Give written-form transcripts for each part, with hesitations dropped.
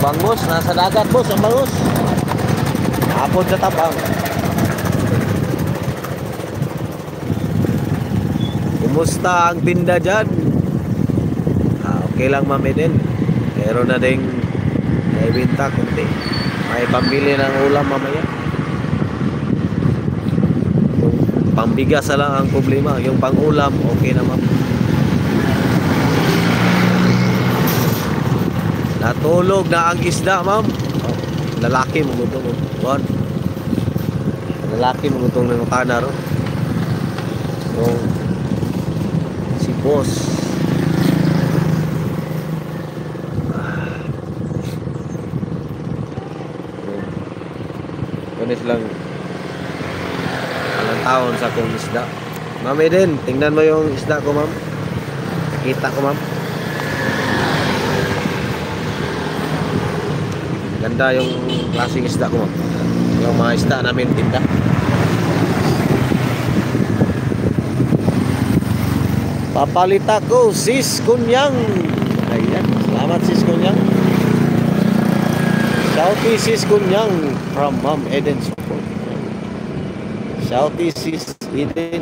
Bangus, nasa dagat boss, ang bangus. Hapon sa tabang. Kumusta ang tinda dyan? Okay lang mami din. Pero na ding may binta kunti. May pambili ng ulam mamaya. Yung pambigas lang ang problema. Yung pang-ulam, okay naman. Natulog na ang isda, ma'am. Oh, lalaki mo gutong. Bon. Lalaki mo gutong ng kanar. Yung si boss. Kunis lang alang taon sa akong isda. Ma'am Eden, tingnan mo yung isda ko, ma'am. Kita ko, ma'am. Ganda yung klaseng isda ko, ma'am. Yung mga isda namin tinda. Papalita ko, Sis Kunyang. Ayan, salamat Sis Kunyang. Shouty Sis Kunyang from Ma'am Eden Support. Shouty Sis Eden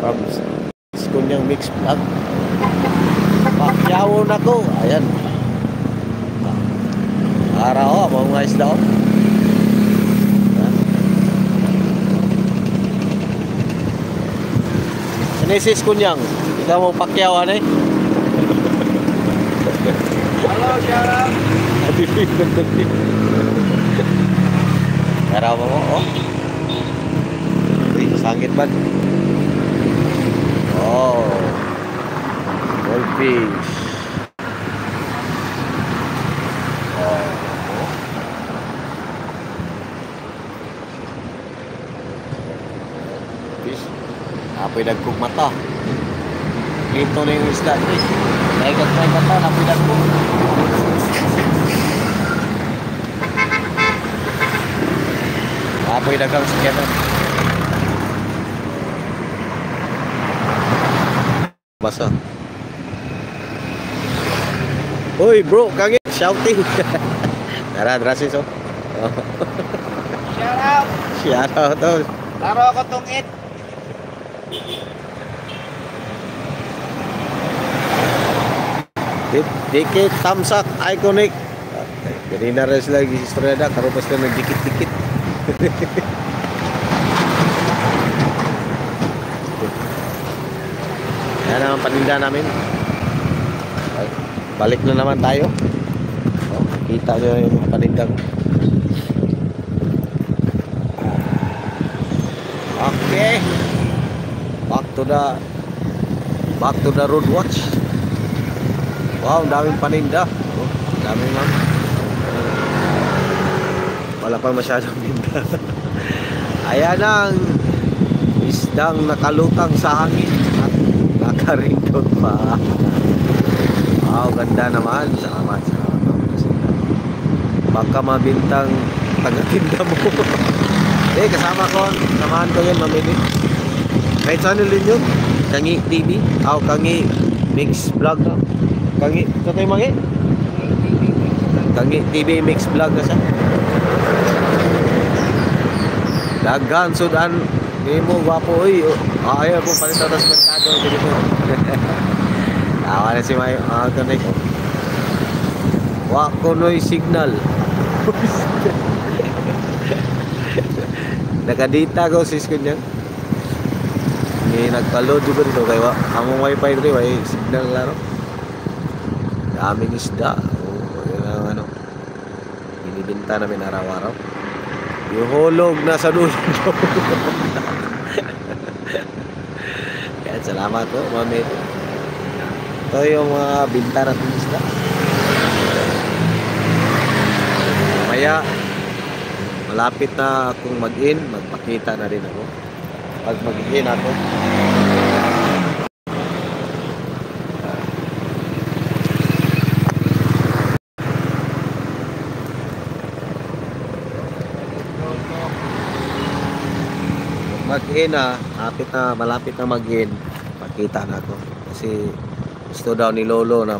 from Sis Kunyang Mix Vlog. Pakyawon ako. Ayan. Araw, mga isda. Sis Kunyang, ikaw mo pakyawan eh. Halo, Syarab. Araw mo, oh. Uy, sangit ba? Oh. Goldfish. Oh. Fish. Apoy dagkog mata. Ito na yung isda, Chris. Naigat na yung mata, apoy dagkog. Apoy dagang sakyanan. Basa. Uy bro, kangit. Shouting. Tara, drasis oh. Shout out. Shout out oh. Laro ako tong it. Dikit, tamsak, iconic. Jadi na rin sila istorya na. Karoon pa sila nagdikit-dikit. Yan ang paninda namin. Balik na naman tayo. Oh, kita nyo yung panindang. Okay. Back to the road watch. Wow, daming paninda. Oh, daming man. Wala pa masyadong pinta. Ayan ang isdang nakalutang sa hangin at nakarindot pa. Wow, ganda naman. Salamat. Baka mabintang taga-tinda mo. Kasama ko. Samahan ko yun, mamili. Kahit channel din yun. Kangi TV. Kangi Mix Vlog na. Kangi, ito tayo mangi? Kangi TV Mix Vlog na siya. Dagan, sudan. Hindi mo, gwapo. Uy, ayaw po palit sa merkado. Hindi po. Tawa na si Mayo. Kanik. Wakonoy signal. Nakadita ko sis ko niyan. Hindi nagpa-load juga dito. Kaya among wifi dito. May signal laro. Daming isda. Ano, binibinta namin araw-araw. Yung hulog na sa dulo. Kaya salamat po, mami. Ito yung mga binta natin isda. Maya, malapit na akong mag-in. Magpakita na rin ako. Pag mag-in ako. Mag-in na, malapit na mag-in, pakita na ako kasi gusto daw ni Lolo na